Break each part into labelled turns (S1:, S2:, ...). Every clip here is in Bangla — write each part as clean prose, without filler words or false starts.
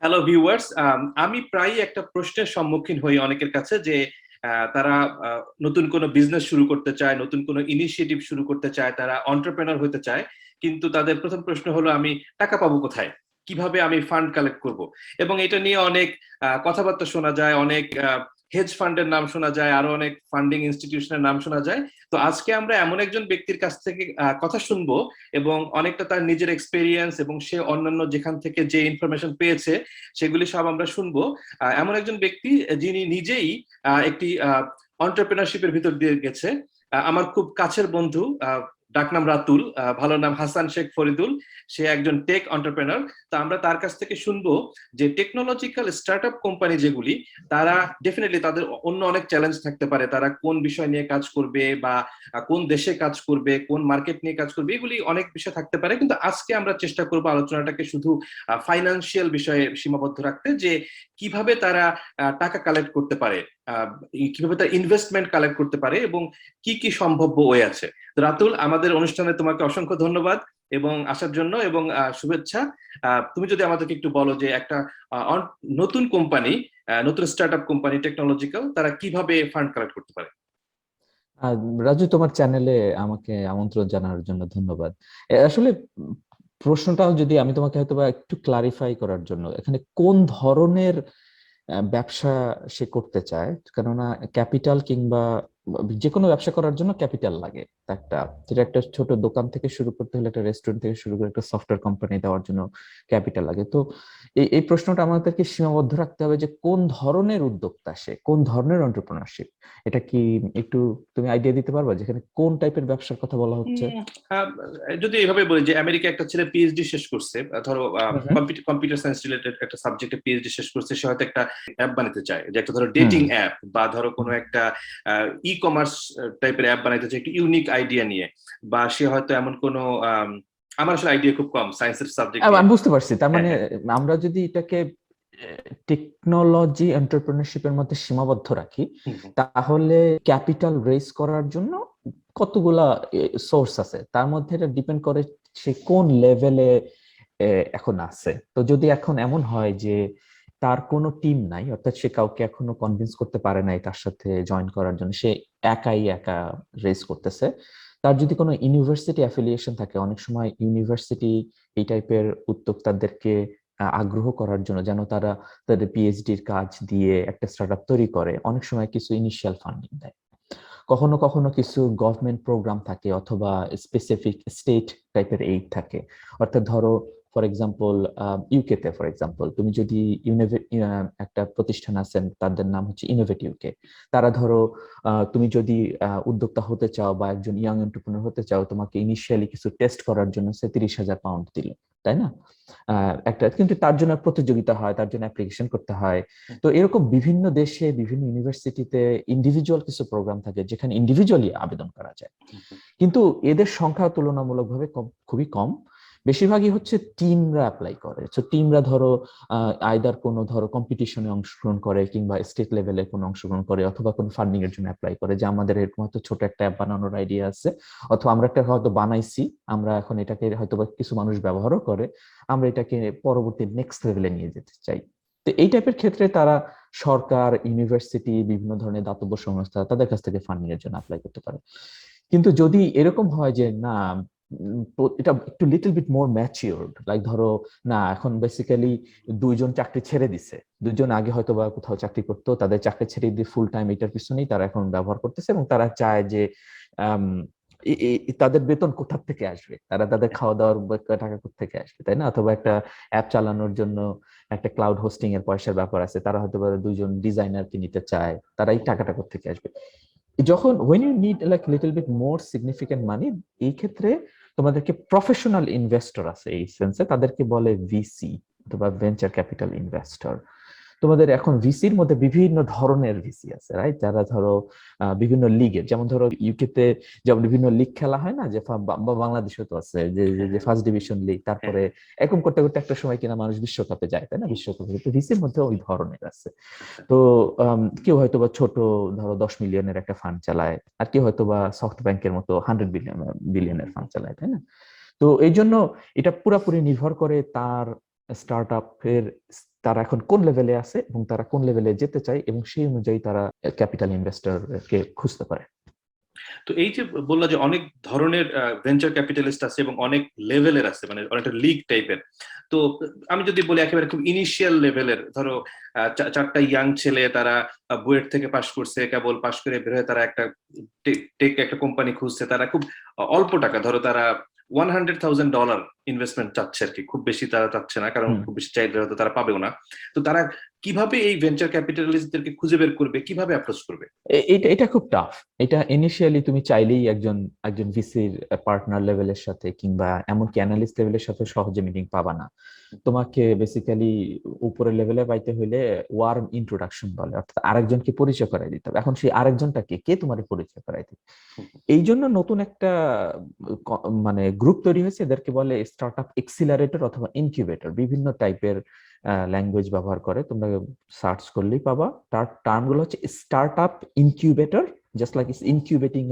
S1: হ্যালো ভিউয়ার্স, আমি প্রায়ই একটা প্রশ্নের সম্মুখীন হই অনেকের কাছে যে তারা নতুন কোনো বিজনেস শুরু করতে চায়, নতুন কোনো ইনিশিয়েটিভ শুরু করতে চায়, তারা এন্টারপ্রেনার হতে চায়। কিন্তু তাদের প্রথম প্রশ্ন হলো, আমি টাকা পাবো কোথায়, কিভাবে আমি ফান্ড কালেক্ট করব। এবং এটা নিয়ে অনেক কথাবার্তা শোনা যায়, অনেক হেজ ফান্ডের নাম শোনা যায়, আরো অনেক ফান্ডিং ইনস্টিটিউশনের নাম শোনা যায়। তো আজকে আমরা এমন একজন ব্যক্তির কাছ থেকে কথা শুনবো, এবং অনেকটা তার নিজের এক্সপেরিয়েন্স এবং সে অন্যান্য যেখান থেকে যে ইনফরমেশন পেয়েছে সেগুলি সব আমরা শুনবো। এমন একজন ব্যক্তি যিনি নিজেই একটি এন্টারপ্রেনারশিপের ভিতর দিয়ে গেছে। আমার খুব কাছের বন্ধু, ডাকনাম রাতুল, ভালো নাম হাসান শেখ ফরিদুল। সে একজন টেক এন্টারপ্রেনার। তো আমরা তার কাছ থেকে শুনবো যে টেকনোলজিক্যাল স্টার্টআপ কোম্পানি যেগুলি, তারা ডেফিনেটলি তাদের অন্য অনেক চ্যালেঞ্জ থাকতে পারে, তারা কোন বিষয় নিয়ে কাজ করবে বা কোন দেশে কাজ করবে, কোন মার্কেট নিয়ে কাজ করবে, এগুলি অনেক বিষয় থাকতে পারে। কিন্তু আজকে আমরা চেষ্টা করবো আলোচনাটাকে শুধু ফাইন্যান্সিয়াল বিষয়ে সীমাবদ্ধ রাখতে, যে কিভাবে তারা টাকা কালেক্ট করতে পারে, কিভাবে তারা ইনভেস্টমেন্ট কালেক্ট করতে পারে, এবং কি কি সম্ভাব্য ওয়ে আছে। রাতুল, আমাদের অনুষ্ঠানে তোমাকে অসংখ্য ধন্যবাদ এবং আসার জন্য, এবং শুভেচ্ছা। তুমি যদি আমাদেরকে একটু বলো যে একটা নতুন কোম্পানি, নতুন স্টার্টআপ কোম্পানি টেকনোলজিক্যাল, তারা কিভাবে ফান্ড কালেক্ট করতে পারে।
S2: আহ, রাজু, তোমার চ্যানেলে আমাকে আমন্ত্রণ জানানোর জন্য ধন্যবাদ। আসলে প্রশ্নটাও যদি আমি তোমাকে হয়তো বা একটু ক্লারিফাই করার জন্য, এখানে কোন ধরনের ব্যবসা সে করতে চায়, কেননা ক্যাপিটাল কিংবা যে কোনো ব্যবসা করার জন্য ক্যাপিটাল লাগে একটা। যেটা একটা ছোট দোকান থেকে শুরু করতে হলে, একটা রেস্টুরেন্ট থেকে শুরু করে একটা সফটওয়্যার কোম্পানি দেওয়ার জন্য ক্যাপিটাল লাগে। তো এই প্রশ্নটা আমাদেরকে সীমাবদ্ধ রাখতে হবে যে কোন ধরনের উদ্যোক্তা সে, কোন ধরনের এন্টারপ্রেনারশিপ। এটা কি একটু তুমি আইডিয়া দিতে পারবা যেখানে কোন টাইপের ব্যবসার কথা বলা হচ্ছে?
S1: আহ, যদি এইভাবে বলি যে আমেরিকা একটা ছেলে পিএইচডি শেষ করছে, ধরো
S2: হুম
S1: কম্পিউটার সায়েন্স রিলেটেড একটা সাবজেক্টে পিএইচডি শেষ করছে, সে হয়তো একটা অ্যাপ বানাতে চায়, যে একটা ধরো
S2: হুম
S1: ডেটিং অ্যাপ, বা ধরো কোনো একটা ই কমার্স টাইপের অ্যাপ বানাতে চায় একটু ইউনিক আইডিয়া নিয়ে। বা সে হয়তো এমন কোনো আমার আসলে আইডিয়া খুব কম সায়েন্সের সাবজেক্ট নিয়ে।
S2: আমি বুঝতে পারছি। তার
S1: হ্যাঁ,
S2: মানে
S1: হ্যাঁ।
S2: আমরা যদি এটাকে টেকনোলজি এন্টারপ্রেনারশিপের মধ্যে সীমাবদ্ধ রাখি,
S1: হুম, হুম।
S2: তাহলে ক্যাপিটাল রেজ করার জন্য কতগুলা সোর্স আছে, তার মধ্যে এটা ডিপেন্ড করে সে কোন লেভেলে এখন আছে। তো যদি এখন এমন হয় যে তার কোনো টিম নাই, অর্থাৎ সে কাউকে এখনো কনভিন্স করতে পারে নাই তার সাথে জয়েন করার জন্য, সে একা রেজ করতেছে। তার যদি কোনো ইউনিভার্সিটি অ্যাফিলিয়েশন থাকে, অনেক সময় ইউনিভার্সিটি এই টাইপের উদ্যোক্তাদেরকে আগ্রহ করার জন্য, যেন তারা তাদের পিএইচডির কাজ দিয়ে একটা স্টার্টআপ তৈরি করে, অনেক সময় কিছু ইনিশিয়াল ফান্ডিং দেয়। কখনো কখনো কিছু গভর্নমেন্ট প্রোগ্রাম থাকে, অথবা স্পেসিফিক স্টেট টাইপের এইড থাকে। অর্থাৎ ধরো, ফর এক্সাম্পল ইউকে তে, ফর এক্সাম্পল তুমি যদি একটা প্রতিষ্ঠান আছেন, তাদের নাম হচ্ছে ইনোভেট ইউকে। তারা ধরো, তুমি যদি উদ্যোক্তা হতে চাও বা একজন ইয়াং এন্টারপ্রেনার হতে চাও, তোমাকে ইনিশিয়ালি কিছু টেস্ট করার জন্য সে 30,000 পাউন্ড দিল, তাই না? একটা কিন্তু তার জন্য প্রতিযোগিতা হয়, তার জন্য অ্যাপ্লিকেশন করতে হয়। তো এরকম বিভিন্ন দেশে বিভিন্ন ইউনিভার্সিটিতে ইন্ডিভিজুয়াল কিছু প্রোগ্রাম থাকে যেখানে ইন্ডিভিজুয়ালি আবেদন করা যায়। কিন্তু এদের সংখ্যা তুলনামূলকভাবে খুবই কম। বেশিরভাগই হচ্ছে টিমরা অ্যাপ্লাই করে। তো টিমরা ধরো আইদার কোনো ধরো কম্পিটিশনে অংশগ্রহণ করে, কিংবা স্টেট লেভেলে কোনো অংশগ্রহণ করে, অথবা কোনো ফান্ডিং এর জন্য অ্যাপ্লাই করে, যে আমাদের এরকম হয়তো ছোট একটা অ্যাপ বানানোর আইডিয়া আছে, অথবা আমরা একটা হয়তো বানাইছি, আমরা এখন এটাকে হয়তো বা কিছু মানুষ ব্যবহারও করে, আমরা এটাকে পরবর্তী নেক্সট লেভেলে নিয়ে যেতে চাই। তো এই টাইপের ক্ষেত্রে তারা সরকার, ইউনিভার্সিটি, বিভিন্ন ধরনের দাতব্য সংস্থা, তাদের কাছ থেকে ফান্ডিং এর জন্য অ্যাপ্লাই করতে পারে। কিন্তু যদি এরকম হয় যে না, এটা একটু little bit more matured, like ধরো, না এখন বেসিক্যালি দুইজন চাকরি ছেড়ে দিছে, দুইজন আগে হয়তো বা কোথাও চাকরি করতো, তাদের চাকরি ছেড়ে দিয়ে ফুল টাইম এটার পিছনেই তারা এখন ব্যবহার করতেছে, এবং তারা চায় যে আম, তাদের বেতন কোথা থেকে আসবে, তারা তাদের খাওয়া দাওয়ার টাকা কোথা থেকে আসবে, তাই না? অথবা একটা অ্যাপ চালানোর জন্য একটা ক্লাউড হোস্টিং এর পয়সার ব্যাপার আছে, তারা হয়তো বা দুইজন ডিজাইনারকে নিতে চায়, তারা এই টাকাটা কোথা থেকে আসবে। যখন when you need like little bit more significant money, এই ক্ষেত্রে তোমাদেরকে প্রফেশনাল ইনভেস্টর আছে, এই সেন্সে তাদেরকে বলে ভিসি অথবা ভেঞ্চার ক্যাপিটাল ইনভেস্টর। তোমাদের এখন ভিসির মধ্যে বিভিন্ন ধরনের ভিসি আছে, রাইট? যারা ধরো বিভিন্ন লিগের, যেমন ধরো ইউকে তে যেমন বিভিন্ন লিগ খেলা হয় না, যে বা বাংলাদেশে তো আছে যে
S1: হ্যাঁ,
S2: যে
S1: হ্যাঁ,
S2: ফার্স্ট ডিভিশন লিগ,
S1: হ্যাঁ,
S2: তারপরে এরকম করতে করতে একটা সময় কিনা মানুষ বিশ্বকাপে যায়, তাই না? বিশ্বকাপে তো ভিসির মধ্যে ওই ধরনের আছে।
S1: আচ্ছা।
S2: তো কেউ হয়তো বা ছোট ধরো 10 মিলিয়নের একটা ফান্ড চালায়, আর কেউ হয়তো বা সফট ব্যাংকের মতো 100 বিলিয়নের ফান্ড চালায়, তাই না? তো এই জন্য এটা পুরাপুরি নির্ভর করে তার স্টার্ট আপের তারা এখন কোন লেভেলে আছে এবং তারা কোন লেভেলে যেতে চায়, এবং সেই অনুযায়ী তারা ক্যাপিটাল ইনভেস্টরকে খুঁজতে পারে।
S1: তো এই যে বললা যে অনেক ধরনের ভেঞ্চার ক্যাপিটালিস্ট আছে এবং অনেক লেভেলের আছে, মানে অনেকটা লিগ টাইপের। তো আমি যদি বলি একেবারে খুব ইনিশিয়াল লেভেলের, ধরো চারটা ইয়াং ছেলে, তারা বুয়েট থেকে পাশ করছে, কেবল পাশ করে বের হয়ে তারা একটা টেক একটা কোম্পানি খুঁজছে, তারা খুব অল্প টাকা, ধরো তারা $100,000 ইনভেস্টমেন্ট চাচ্ছে আর কি, খুব বেশি তারা চাচ্ছে না, কারণ খুব বেশি চাইলে হয়তো তারা পাবেও না। তো তারা কিভাবে এই ভেঞ্চার ক্যাপিটালিস্টদেরকে খুঁজে বের করবে, কিভাবে অ্যাপ্রোচ করবে?
S2: এটা এটা খুব টাফ। এটা ইনিশিয়ালি তুমি চাইলেই একজন একজন ভিসির পার্টনার লেভেলের সাথে কিংবা এমনকি অ্যানালিস্ট লেভেলের সাথে সহজে মিটিং পাবা না। তোমাকে বেসিক্যালি উপরের লেভেলে পাইতে হইলে ওয়ার্ম ইন্ট্রোডাকশন বলে, অর্থাৎ আরেকজনকে পরিচয় করাই দিতে হবে। এখন সেই আরেকজনটা কে তোমার পরিচয় করাই দিবে? এই জন্য নতুন একটা মানে গ্রুপ তৈরি হয়েছে, এদেরকে বলে স্টার্ট আপ এক্সিলারেটর অথবা ইনকিউবেটর। বিভিন্ন টাইপের ল্যাঙ্গুয়েজ ব্যবহার করে, তোমরা সার্চ করলেই পাবা। তার টার্ম গুলো হচ্ছে start up incubator, just like it's incubating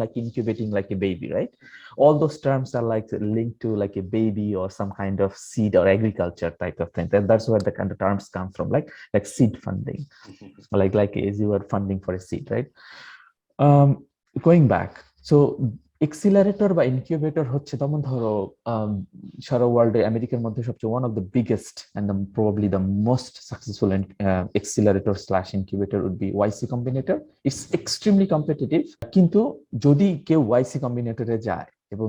S2: like a baby, right? All those terms are like linked to like a baby or some kind of seed or agriculture type of thing. That's where the kind of terms come from, like seed funding, like as you are funding for a seed, right? um Going back, so accelerator বা ইনকিউবেটর হচ্ছে, যেমন ধরো সারা ওয়ার্ল্ডে আমেরিকার মধ্যে সবচেয়ে one of the biggest and probably the most successful accelerator slash incubator would be YC combinator. It's extremely competitive, কিন্তু যদি কেউ ওয়াইসি কম্বিনেটরে যায় এবং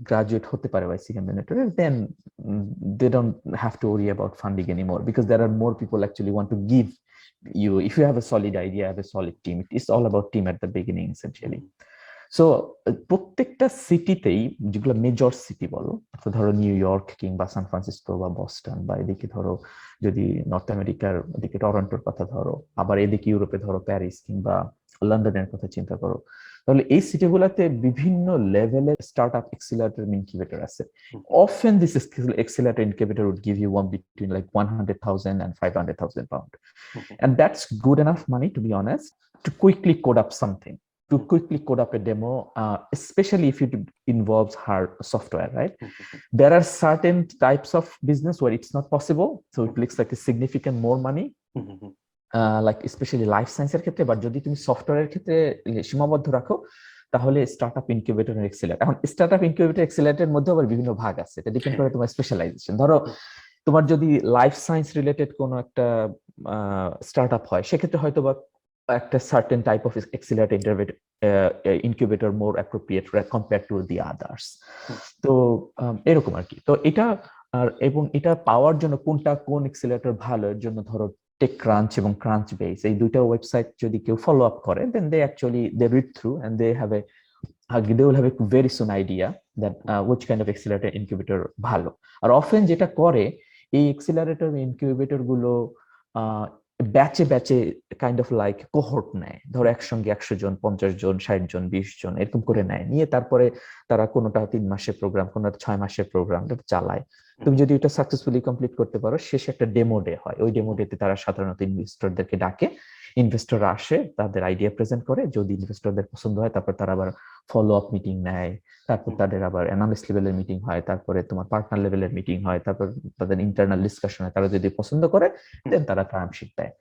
S2: গ্রাজুয়েট হতে পারে ওয়াইসি কম্বিনেটরে, দেন they don't have to worry about funding anymore, because there are more people actually want to give you. If you have a solid idea, have a solid team, it's all about team at the beginning essentially. So প্রত্যেকটা সিটিতেই, যেগুলো মেজর সিটি বলো, ধরো নিউ ইয়র্ক কিংবা সান ফ্রান্সিসকো বা বস্টন, বা এদিকে ধরো যদি নর্থ আমেরিকার দিকে টরন্টোর কথা ধরো, আবার এদিকে ইউরোপে ধরো প্যারিস কিংবা লন্ডনের কথা চিন্তা করো, তাহলে এই সিটিগুলোতে বিভিন্ন লেভেলের স্টার্ট আপ এক্সিলারেটর ইনকিউবেটর আছে। Often this accelerator incubator would give you one between like 100,000 and 500,000 pound, and that's good enough money, to be honest, to quickly code up something, to quickly code up a demo, especially if it involves hard software, right? There are certain types of business where it's not possible, so it looks like a significant more money, like especially life সায়েন্সের ক্ষেত্রে। বাট যদি তুমি সফটওয়্যারের ক্ষেত্রে সীমাবদ্ধ রাখো, তাহলে স্টার্টআপ ইনকিউবেটর আর এক্সিলারেটর। এখন স্টার্টআপ ইনকিউবেটর এক্সিলারেটরের মধ্যে আবার বিভিন্ন ভাগ আছে, এটা ডিপেন্ড করে তোমার স্পেশালাইজেশন। ধরো তোমার যদি লাইফ সায়েন্স রিলেটেড কোনো একটা স্টার্টআপ হয়, সেক্ষেত্রে হয়তো বা একটা certain type of accelerator incubator more appropriate compare to the others. তো এরকম আর কি। তো এটা এবং এটা পাওয়ার জন্য কোন এক্সিলারেটর ভালো, এর জন্য ধরো টেক ক্রাঞ্চ এবং ক্রাঞ্চ বেস, এই দুইটা ওয়েবসাইট যদি কেউ ফলো আপ করে, দেন they read through and they will have a very soon idea that which kind of accelerator incubator ভালো। আর অফেন যেটা করে, এই এক্সিলারেটর ইনকিউবেটর গুলো ব্যাচে ব্যাচে কাইন্ড অফ লাইক কোহর্ট নেয়। ধরো একসঙ্গে 100 জন, 50 জন, 60 জন, 20 জন এরকম করে নেয়, নিয়ে তারপরে তারা কোনোটা 3 মাসের প্রোগ্রাম, কোনোটা 6 মাসের প্রোগ্রাম চালায়। তুমি যদি এটা সাকসেসফুলি কমপ্লিট করতে পারো, শেষে একটা ডেমো ডে হয়। ওই ডেমো ডেতে তারা সাধারণত ইনভেস্টরদেরকে ডাকে, ইনভেস্টর আসে, তাদের আইডিয়া প্রেজেন্ট করে, যদি ইনভেস্টরদের পছন্দ হয় তারপর তারা আবার ফলো আপ মিটিং নেয়, তারপর তাদের আবার অ্যানালিস্ট লেভেলের মিটিং হয়, তারপরে তোমার পার্টনার লেভেলের মিটিং হয়, তারপর তাদের ইন্টারনাল ডিসকাশন হয়, তারা যদি পছন্দ করে দেন তারা টার্ম শিট দেয়।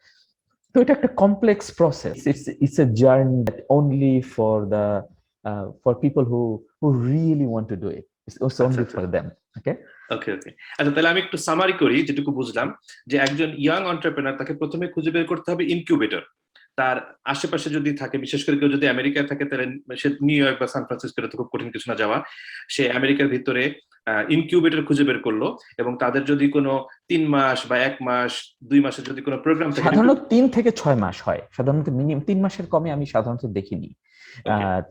S2: তো এটা একটা complex process, it's a journey that only for people who really want to do it, it's only for them. Okay
S1: okay okay আচ্ছা, তাহলে আমি একটু সামারি করি, যেটুকু বুঝলাম যে একজন ইয়াং এন্টারপ্রেনার, তাকে প্রথমে খুঁজে বের করতে হবে ইনকিউবেটর। তার আশেপাশে যদি থাকে, বিশেষ করে কেউ যদি আমেরিকায় থাকে, তাহলে সে নিউ ইয়র্ক বা সান ফ্রান্সিসকোতে তো খুব কঠিন কিছু না যাওয়া, সে আমেরিকার ভিতরে ইনকিউবেটর খুঁজে বের করলো, এবং তাদের যদি কোনো 3 মাস বা 1 মাস 2 মাসের যদি কোনো প্রোগ্রাম থাকে,
S2: সাধারণত 3 থেকে 6 মাস হয়, সাধারণত মিনিমাম 3 মাসের কমে আমি সাধারণত দেখিনি।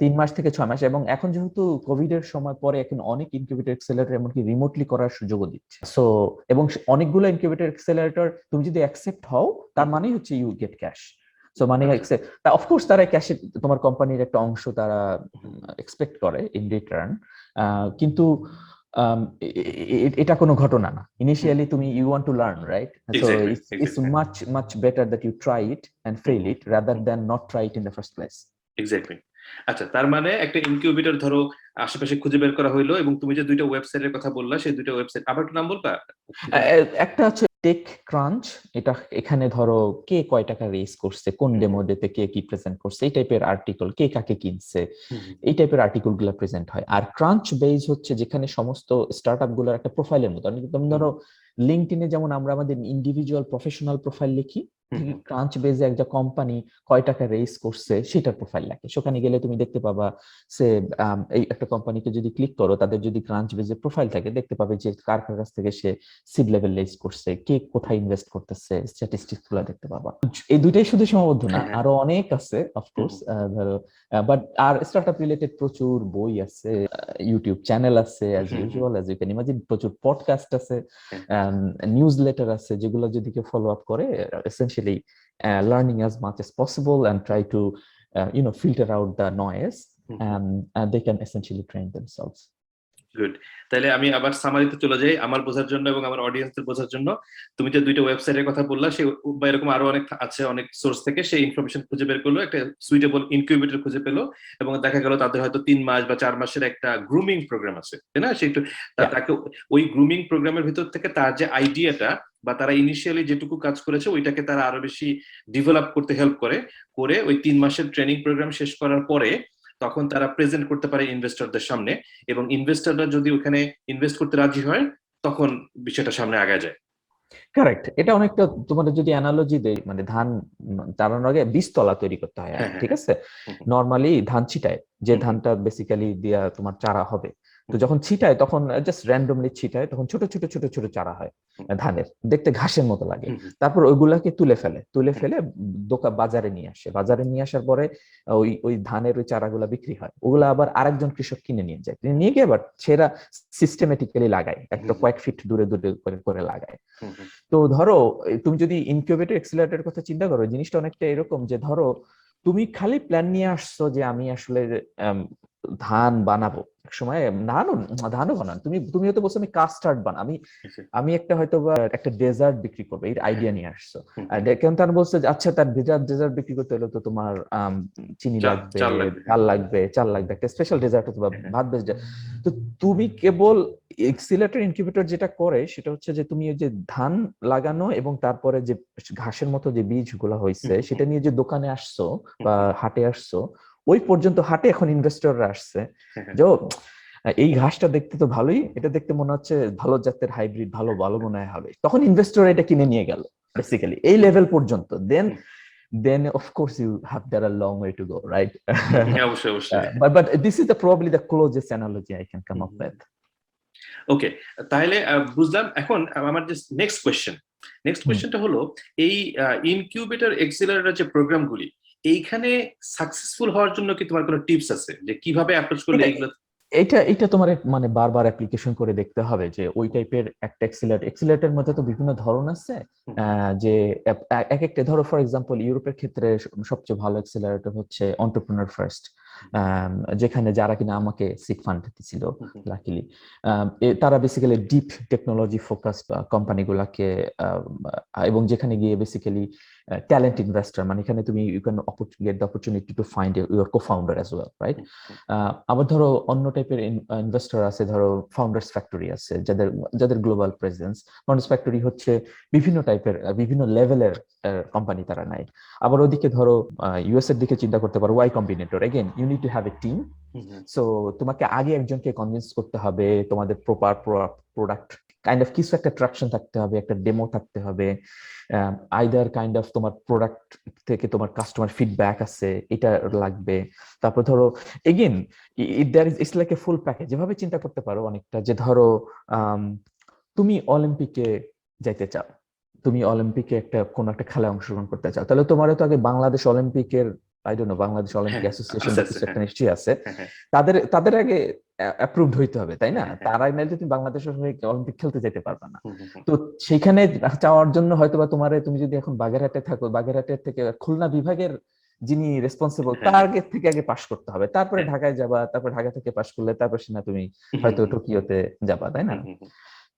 S2: 3 মাস থেকে 6 মাস, এবং এখন যেহেতু কোভিড এর সময় পরে, এখন অনেক ইনকিউবেটর এক্সেলারেটর এমনকি রিমোটলি করার সুযোগও দিচ্ছে। সো এবং অনেকগুলো ইনকিউবেটর এক্সেলারেটর তুমি যদি অ্যাকসেপ্ট হও, তার মানে হচ্ছে ইউ গেট ক্যাশ। সো মানে অফকোর্স তারা ক্যাশে তোমার কোম্পানির একটা অংশ তারা এক্সপেক্ট করে ইন রিটার্ন, কিন্তু এটা কোনো ঘটনা না। ইনিশিয়ালি তুমি you want to learn, right? So it's much better that you try it and fail it rather than not try it in the first place.
S1: Exactly. আচ্ছা, তার মানে একটা ইনকিউবেটর ধরো আশেপাশে খুঁজে বের করা হইলো, এবং তুমি যে দুইটা ওয়েবসাইটের কথা বললা, সেই দুইটা ওয়েবসাইট আবার একটু নাম বলবা?
S2: একটা হচ্ছে টেক ক্রাঞ্চ, এটা এখানে ধরো কে কয় টাকা রেজ করছে, কোন ডেমো ডেতে কে কি প্রেজেন্ট করছে, এই টাইপের আর্টিকেল, কে কাকে কিনছে, এই টাইপের আর্টিকেল গুলো প্রেজেন্ট হয়। আর ক্রাঞ্চ বেজ হচ্ছে যেখানে সমস্ত স্টার্টআপ গুলোর একটা প্রোফাইলের মতো, তুমি ধরো লিঙ্কডইনে যেমন আমরা আমাদের ইন্ডিভিজুয়াল প্রফেশনাল প্রোফাইল লিখি, ক্রাঞ্চ বেজে একটা কোম্পানি কয় টাকা রেজ করছে সেটার প্রোফাইল লাগে। সেখানে গেলে তুমি দেখতে পাবা সে এই একটা কোম্পানিকে যদি ক্লিক করো, তাদের যদি ক্রাঞ্চ বেজে প্রোফাইল থাকে, দেখতে পাবে যে কার কার কাছ থেকে সে সিড লেভেল রেজ করছে, কে কোথায় ইনভেস্ট করতেছে, স্ট্যাটিস্টিক্স গুলো দেখতে পাবা। এই দুইটাই শুধু সীমাবদ্ধ না, আরো অনেক আছে অফকোর্স, ধরো বাট আর স্টার্টআপ রিলেটেড প্রচুর বই আছে, ইউটিউব চ্যানেল আছে, as usual as you can imagine, প্রচুর পডকাস্ট আছে, নিউজ লেটার আছে, যেগুলো যদি কেউ ফলো আপ করে, essentially learning as much as possible and try to filter out the noise, and they can essentially train themselves.
S1: Good. তাহলে আমি আবার সামারিতে চলে যাই আমার বোঝার জন্য এবং আমার অডিয়েন্সের বোঝার জন্য। তুমি যে দুইটা ওয়েবসাইটের কথা বললা, সে বা এরকম আরো অনেক আছে, অনেক সোর্স থেকে সেই ইনফরমেশন খুঁজে বের করলো, একটা সুইটেবল ইনকিউবেটর খুঁজে পেলো, এবং দেখা গেল তাদের হয়তো 3 মাস বা 4 মাসের একটা গ্রুমিং প্রোগ্রাম আছে, তাই না? সেই তাকে ওই গ্রুমিং প্রোগ্রামের ভিতর থেকে তার যে আইডিয়াটা বা তারা ইনিশিয়ালি যেটুকু কাজ করেছে ওইটাকে তারা আরো বেশি ডেভেলপ করতে হেল্প করে ওই 3 মাসের ট্রেনিং প্রোগ্রাম শেষ করার পরে তখন তারা প্রেজেন্ট করতে পারে ইনভেস্টরদের সামনে, এবং ইনভেস্টররা যদি ওখানে ইনভেস্ট করতে রাজি হয় তখন বিষয়টা সামনে আগায় যায়।
S2: কারেক্ট। এটা অনেকটা তোমাদের যদি অ্যানালজি দেই, মানে ধান চালানোর আগে বীজতলা তৈরি করতে হয়, ঠিক আছে? নরমালি ধান ছিটায়, যে ধানটা বেসিক্যালি দিয়া তোমার চারা হবে, তো যখন ছিটায় তখন জাস্ট র্যান্ডমলি ছিটায়, তখন ছোট ছোট ছোট ছোট চারা হয় ধানের, দেখতে ঘাসের মতো লাগে। তারপর ওইগুলাকে তুলে ফেলে বাজারে নিয়ে আসে, বাজারে নিয়ে আসার পরে ওই ওই ধানের ওই চারাগুলা বিক্রি হয়, ওগুলা আবার আরেকজন কৃষক কিনে নিয়ে যায়, কিনে নিয়ে গিয়ে আবার সেরা সিস্টেমেটিক্যালি লাগায়, একটা কয়েক ফিট দূরে দূরে করে লাগায়। তো ধরো তুমি যদি ইনকিউবেটর এক্সিলারেটরের কথা চিন্তা করো, জিনিসটা অনেকটা এরকম যে ধরো তুমি খালি প্ল্যান নিয়ে আসছো যে আমি আসলে ধান বানাবো, এক সময় ধানও বানান, তুমি হয়তো বলছো আমি কাস্টার্ড আমি আমি একটা হয়তো বা একটা ডেজার্ট বিক্রি করবো, এই আইডিয়া নিয়ে আসছো। আর কেন তার বলছে যে আচ্ছা, তার ডেজার্ট বিক্রি করতে হলে তো তোমার চিনি লাগবে, চাল লাগবে, একটা স্পেশাল ডেজার্ট অথবা ভাত বেস। তো তুমি কেবল এক্সিলারেটর ইনকিউবেটর যেটা করে সেটা হচ্ছে যে তুমি যে ধান লাগানো এবং তারপরে যে ঘাসের মতো যে বীজগুলো হয়েছে সেটা নিয়ে যে দোকানে আসছো বা হাটে আসছো, ওই পর্যন্ত হাটে এখন ইনভেস্টররা আসছে যে এই ঘাসটা দেখতে তো ভালোই, এটা দেখতে মনে হচ্ছে ভালো জাতের হাইব্রিড, ভালো ভালো মনে হবে, তখন ইনভেস্টর এটা কিনে নিয়ে গেল বেসিক্যালি এই লেভেল পর্যন্ত। then of course you have there a long way to go, right? but this is probably the closest analogy I can come up with.
S1: ওকে, তাহলে বুঝলাম। এখন আমার যে নেক্সট কোয়েশ্চেনটা হলো, এই ইনকিউবেটর এক্সিলারেটর যে প্রোগ্রামগুলি, এইখানে সাকসেসফুল হওয়ার জন্য কি তোমার কোনো টিপস আছে যে কিভাবে অ্যাপ্রোচ করলে এইগুলো?
S2: এটা তোমার মানে বারবার অ্যাপ্লিকেশন করে দেখতে হবে যে ওই টাইপের একটা এক্সিলারেটরের মধ্যে তো বিভিন্ন ধরন আছে, যে এক একটা, ধরো ফর এক্সাম্পল ইউরোপের ক্ষেত্রে সবচেয়ে ভালো এক্সিলারেটর হচ্ছে এন্টারপ্রেনার ফার্স্ট, যেখানে যারা কিনা আমাকে সিড ফান্ড দিছিল লাকিলি, তারা বেসিক্যালি ডিপ টেকনোলজি ফোকাসড কোম্পানিগুলোকে, এবং যেখানে গিয়ে বেসিক্যালি ট্যালেন্ট ইনভেস্টর, মানে এখানে তুমি you can get the opportunity to find your co-founder as well, right? আবার ধরো অন্য টাইপের ইনভেস্টর আছে, ধরো ফাউন্ডার্স ফ্যাক্টরি আছে, যাদের গ্লোবাল প্রেজেন্স। ফাউন্ডার্স ফ্যাক্টরি হচ্ছে বিভিন্ন টাইপের বিভিন্ন লেভেলের কোম্পানি তারা নাই। আবার ওদিকে ধরো ইউএস এর দিকে চিন্তা করতে পারো, Y combinator, again you need to have a team. So তোমাকে আগে একজনকে কনভিন্স করতে হবে, তোমাদের প্রপার প্রোডাক্ট কাইন্ড অফ কিছু একটা ট্রাকশন থাকতে হবে, একটা ডেমো থাকতে হবে, আইদার কাইন্ড অফ তোমার প্রোডাক্ট থেকে তোমার কাস্টমার ফিডব্যাক আছে, এটা লাগবে। তারপর ধরো again it's like a full package. যেভাবে চিন্তা করতে পারো অনেকটা, যে ধরো তুমি অলিম্পিকে যাইতে চাও, তুমি অলিম্পিকে কোন একটা খেলায় অংশগ্রহণ করতে চাও, তাহলে তোমার তো আগে বাংলাদেশ অলিম্পিকের বাংলাদেশ অলিম্পিক অ্যাসোসিয়েশন কিছু একটা নিশ্চয়ই আছে, তাদের আগে অ্যাপ্রুভড হইতে হবে, তাই না? তারা নাইলে তুমি বাংলাদেশের হয়ে অলিম্পিক খেলতে যেতে পারবে না। তো সেইখানে চাওয়ার জন্য হয়তোবা তুমি যদি এখন বাগেরহাটে থাকো, বাগেরহাটের থেকে খুলনা বিভাগের যিনি রেসপন্সিবল তার আগে পাশ করতে হবে, তারপরে ঢাকায় যাবা, তারপর ঢাকা থেকে পাশ করলে তারপর সেনা তুমি হয়তো টোকিওতে যাবা, তাই না?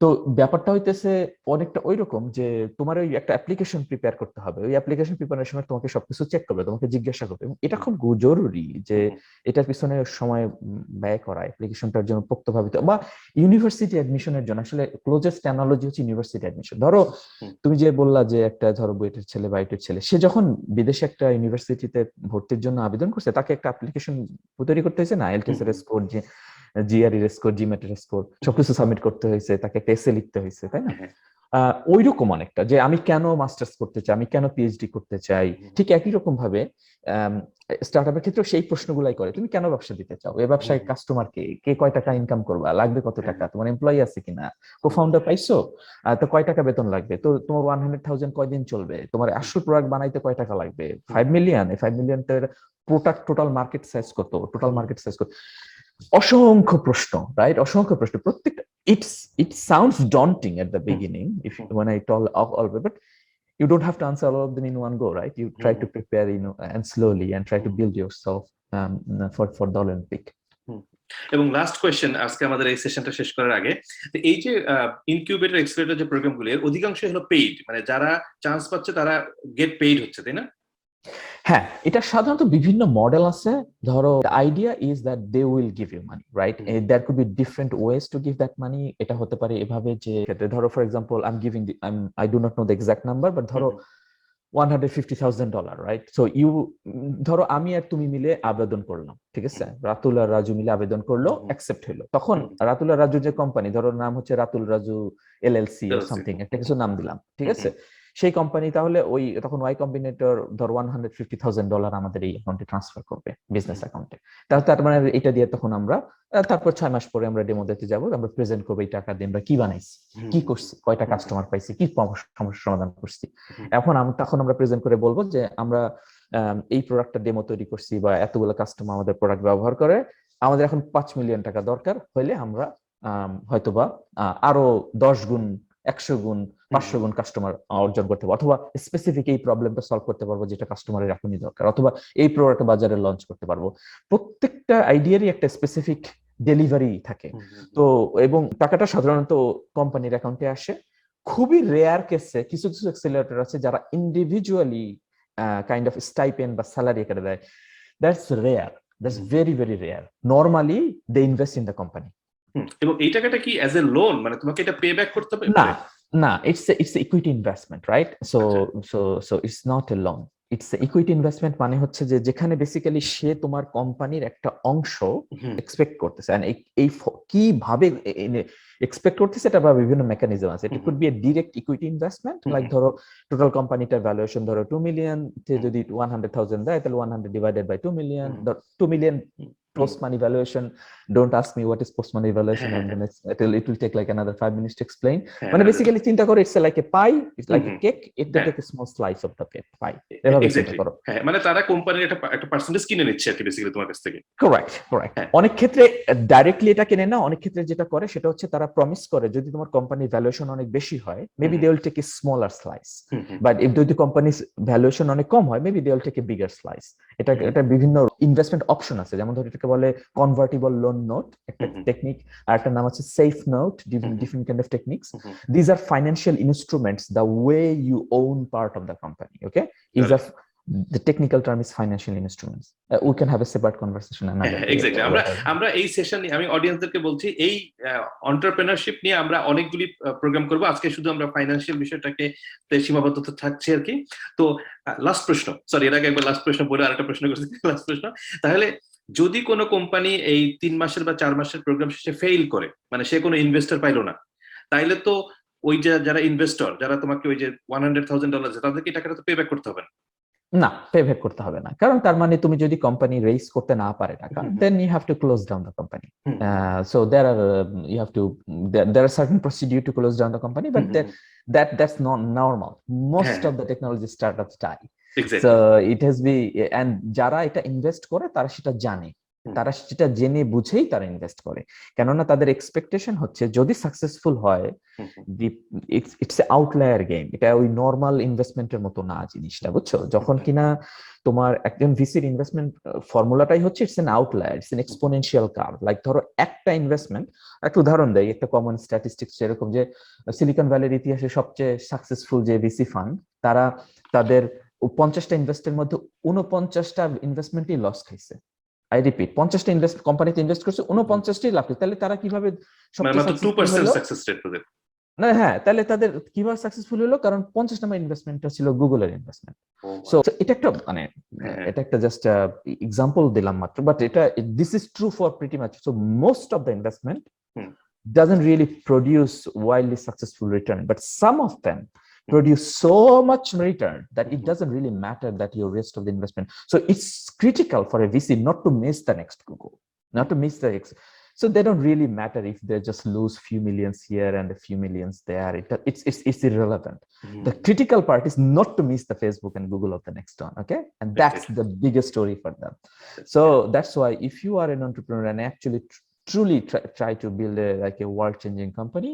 S2: তো ব্যাপারটা হইতেছে অনেকটা ওইরকম যে তোমার ওই একটা অ্যাপ্লিকেশন প্রিপেয়ার করতে হবে, ওই অ্যাপ্লিকেশন প্রিপেয়ারের সময় তোমাকে সবকিছু চেক করবে, তোমাকে জিজ্ঞাসা করবে, এবং এটা খুব জরুরি যে এটার পিছনে সময় ব্যয় করা, অ্যাপ্লিকেশনটার জন্য পোক্তভাবে, বা ইউনিভার্সিটি অ্যাডমিশনের জন্য আসলে ক্লোজেস্ট অ্যানালজি হচ্ছে ইউনিভার্সিটি অ্যাডমিশন। ধরো তুমি যে বললা যে একটা ধরো বুয়েটের ছেলে বা আইটের ছেলে, সে যখন বিদেশে একটা ইউনিভার্সিটিতে ভর্তির জন্য আবেদন করছে, তাকে একটা অ্যাপ্লিকেশন তৈরি করতে হয়েছে না, আইএলটিএস এর স্কোর, জিআরই এর স্কোর, জিম্যাট এর স্কোর, সবকিছু সাবমিট করতে হয়েছে, তাকে একটা এসে লিখতে হয়েছে, তাই না? ওই রকম অনেকটা যে আমি কেন মাস্টার্স করতে চাই, আমি কেন পিএইচডি করতে চাই, ঠিক একই রকম ভাবে স্টার্টআপের ক্ষেত্রে সেই প্রশ্নগুলাই করে, তুমি কেন ব্যবসা দিতে চাও, এই ব্যবসায় কাস্টমার কে, কে কয় টাকা ইনকাম করবা, লাগবে কত টাকা, তোমার এমপ্লয়ি আছে কিনা, কো ফাউন্ডার পাইছো, তো কয় টাকা বেতন লাগবে, তো তোমার 100,000 কয়দিন চলবে, তোমার আসল প্রোডাক্ট বানাইতে কয় টাকা লাগবে, 5 মিলিয়ন, এই 5 million product total market size কত, টোটাল মার্কেট সাইজ কত, অসংখ্য প্রশ্ন, রাইট? অসংখ্য প্রশ্ন, প্রত্যেকটা it sounds daunting at the beginning if when I tell all but you don't have to answer all of them in one go, right? You try to prepare, and slowly, and try to build yourself for the Olympic.
S1: এবং লাস্ট কোয়েশ্চেন আজকে আমাদের এই সেশনটা শেষ করার আগে, এই যে ইনকিউবেটর এক্সিলারেটর যে প্রোগ্রামগুলো, অধিকাংশ হলো পেইড, মানে যারা চান্স পাচ্ছে তারা গেট পেইড হচ্ছে, তাই না?
S2: হ্যাঁ, এটা সাধারণত বিভিন্ন মডেল আছে। ধরো idea is that they will give you money, right? There could be different ways to give that money. এটা হতে পারে এভাবে যে, ধরো for example I do not know the exact number, but ধরো $150,000, রাইট? সো ধরো আমি আর তুমি মিলে আবেদন করলাম, ঠিক আছে? রাতুল আর রাজু মিলে আবেদন করলো, অ্যাকসেপ্ট হলো। তখন রাতুল আর রাজু যে কোম্পানি, ধরো নাম হচ্ছে রাতুল রাজু এলএলসি আর সামথিং, একটা কিছু নাম দিলাম, ঠিক আছে? সেই কোম্পানি তাহলে তখন ওয়াই কম্বিনেটর ধর $150,000 আমাদের এই অ্যাকাউন্টে ট্রান্সফার করবে, বিজনেস অ্যাকাউন্টে। তার মানে এটা দিয়ে তখন আমরা তারপর 6 মাস পরে আমরা ডেমো দিতে যাবো, আমরা প্রেজেন্ট করবো এই টাকা দিয়ে আমরা কি বানাইছি, কি করছি, কয়টা কাস্টমার পাইছি, কি সমস্যার সমাধান করছি। তখন আমরা প্রেজেন্ট করে বলবো যে আমরা এই প্রোডাক্টটা ডেমো তৈরি করছি, বা এতগুলো কাস্টমার আমাদের প্রোডাক্ট ব্যবহার করে, আমাদের এখন 5 মিলিয়ন টাকা দরকার হইলে আমরা হয়তোবা আরো 10 গুণ, 100 গুণ, 500 গুণ কাস্টমার অর্জন করতে পারবো, অথবা স্পেসিফিক এই প্রবলেমটা সলভ করতে পারবো যেটা কাস্টমারের এখনই দরকার, অথবা এই প্রোডাক্ট বাজারে লঞ্চ করতে পারবো। প্রত্যেকটা আইডিয়ারই একটা স্পেসিফিক ডেলিভারি থাকে। তো এবং টাকাটা সাধারণত কোম্পানির অ্যাকাউন্টে আসে। খুবই রেয়ার কেসে কিছু কিছু অ্যাক্সিলারেটর আছে যারা ইন্ডিভিজুয়ালি কাইন্ড অফ স্টাইপেন্ড বা স্যালারি কেটে দেয়। That's rare, that's very very rare. Normally they invest in the company.
S1: এবং এই টাকাটা কি অ্যাজ এ লোন, মানে তোমাকে এটা পে ব্যাক করতে হবে?
S2: না না, it's equity investment, right? So it's not a loan, it's equity investment. মানে হচ্ছে যে যেখানে বেসিক্যালি সে তোমার কোম্পানির একটা অংশ এক্সপেক্ট করতেছে, এই কিভাবে এক্সপেক্ট করতেছে এটা বা বিভিন্ন মেকানিজম আছে। It could be a direct equity investment, like ধরো টোটাল কোম্পানিটার ভ্যালুয়েশন ধরো 2 মিলিয়ন, যদি 100,000 দেয় তাহলে 100 divided by 2 million, 2 million post money valuation. Don't ask me what is post money valuation, and then it will take like another 5 minutes to explain. মানে বেসিক্যালি চিন্তা করো, it's like a pie, it's like a cake, it take a small slice of the pie, এভাবে চিন্তা করো।
S1: হ্যাঁ, মানে তারা কোম্পানির একটা পার্সেন্টেজ কিনে নিচ্ছে আর কি বেসিক্যালি তোমার কাছ থেকে।
S2: কারেক্ট। অনেক ক্ষেত্রে ডাইরেক্টলি এটা কিনে না, অনেক ক্ষেত্রে যেটা করে সেটা হচ্ছে তারা প্রমিস করে যদি তোমার কোম্পানির ভ্যালুয়েশন অনেক বেশি হয়, maybe they will take a smaller slice, but if যদি কোম্পানির ভ্যালুয়েশন অনেক কম হয়, maybe they will take a bigger slice. এটা বিভিন্ন ইনভেস্টমেন্ট অপশন আছে, যেমন ধরো এটাকে বলে কনভার্টিবল লোন নোট, একটা টেকনিক, আর একটা নাম আছে safe note, different kind of techniques. These are financial instruments, the way you own part of the company, okay? The technical term is financial instruments. We can have a separate conversation another day.
S1: Exactly. আমরা এই সেশনে আমি অডিয়েন্সদেরকে বলছি, এই এন্টারপ্রেনারশিপ নিয়ে আমরা অনেকগুলি প্রোগ্রাম করব। আজকে শুধু আমরা ফাইনান্সিয়াল বিষয়টাকে সীমাবদ্ধতা থাকছি আর কি। তো লাস্ট প্রশ্ন, সরি, এর আগে একবার লাস্ট প্রশ্ন বলে আরেকটা প্রশ্ন করছি। লাস্ট প্রশ্ন, তাহলে যদি কোনো কোম্পানি এই 3 মাসের বা 4 মাসের প্রোগ্রাম শেষে ফেইল করে, মানে সে কোনো ইনভেস্টর পাইলো না, তাইলে তো ওই যে যারা ইনভেস্টর, যারা তোমাকে ওই যে $100,000 তাদেরকে টাকাটা তো পে ব্যাক করতে হবে
S2: না, পে ব্যাক করতে হবে না, কারণ তার মানে তুমি যদি কোম্পানি রেইজ করতে না পারে টাকা, then you have to close down the company. So there are certain procedure to close down the company, but that's not normal. Most of the technology startups die. So it has be, and যারা এটা ইনভেস্ট করে তারা সেটা জানে তারা সেটা জেনে বুঝেই তারা ইনভেস্ট করে, কেননা তাদের এক্সপেকটেশন হচ্ছে যদি সাকসেসফুল হয়, ইটস আউটলায়ার গেম, এটা ওই নর্মাল ইনভেস্টমেন্টের মতো না জিনিসটা, বুঝছো? যখন কিনা তোমার একজন ভিসির ইনভেস্টমেন্ট ফর্মুলাটাই হচ্ছে it's an outlier, it's an exponential curve. Like ধরো একটা ইনভেস্টমেন্ট, একটা উদাহরণ দেয়, একটা কমন স্ট্যাটিস্টিক্স এরকম যে সিলিকন ভ্যালির ইতিহাসে সবচেয়ে সাকসেসফুল যে ভিসি ফান্ড, তারা তাদের 50টা ইনভেস্টের মধ্যে 49টা ইনভেস্টমেন্টই লস খাইছে। আই রিপিট, 50টা কোম্পানিতে ইনভেস্ট করছে, 49টাই লাভ হয়েছে। তাহলে তারা কিভাবে
S1: মানে
S2: সবচেয়ে
S1: মাত্র
S2: সাকসেসফুল
S1: 2%
S2: হলো?
S1: সাকসেস রেট ওদের।
S2: না, হ্যাঁ, তাহলে তাদের কিভাবে সাকসেসফুল হলো? কারণ 50 নাম্বার ইনভেস্টমেন্টটা ছিল গুগলের ইনভেস্টমেন্ট। সো এটা একটা মানে এটা একটা জাস্ট এক্সাম্পল দিলাম মাত্র, বাট এটা this is true for pretty much. So most of the investment doesn't really produce wildly successful return, but some of them produce so much return that it doesn't really matter that your rest of the investment. So it's critical for a VC not to miss the next Google, not to miss the so they don't really matter if they just lose few millions here and a few millions there. It's irrelevant. The critical part is not to miss the Facebook and Google of the next one, okay? And that's the biggest story for them. So that's why if you are an entrepreneur and actually truly try to build like a world-changing company,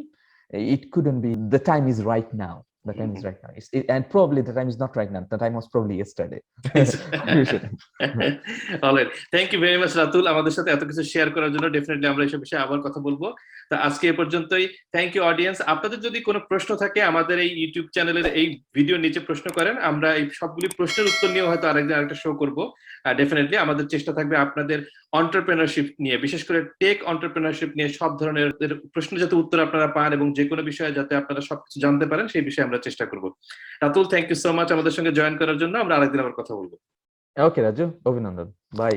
S2: it couldn't be. The time is right now. The time is right now. And probably the time is not right now. The time was probably yesterday.
S1: Alright, thank you very much Ratul, আমাদের সাথে এত কিছু শেয়ার করার জন্য। ডেফিনেটলি আমরা এইসব বিষয়ে আবার কথা বলবো। তো আজকে এ পর্যন্তই। Thank you audience. আপনাদের যদি কোনো প্রশ্ন থাকে আমাদের এই ইউটিউব চ্যানেলের এই ভিডিও নিচে প্রশ্ন করেন, আমরা এই সবগুলি প্রশ্নের উত্তর নিয়ে হয়তো আরেকদিন আরেকটা শো করবো। ডেফিনেটলি আমাদের চেষ্টা থাকবে আপনাদের এন্টারপ্রেনারশিপ নিয়ে, বিশেষ করে টেক এন্টারপ্রেনারশিপ নিয়ে সব ধরনের প্রশ্ন যাতে উত্তর আপনারা পান এবং যে কোনো বিষয়ে যাতে আপনারা সবকিছু জানতে পারেন সেই বিষয়ে আমরা চেষ্টা করবো। Ratul, thank you so much আমাদের সঙ্গে জয়েন করার জন্য। আমরা আরেকদিন আবার কথা বলবো।
S2: Okay, Raju, অভিনন্দন, বাই।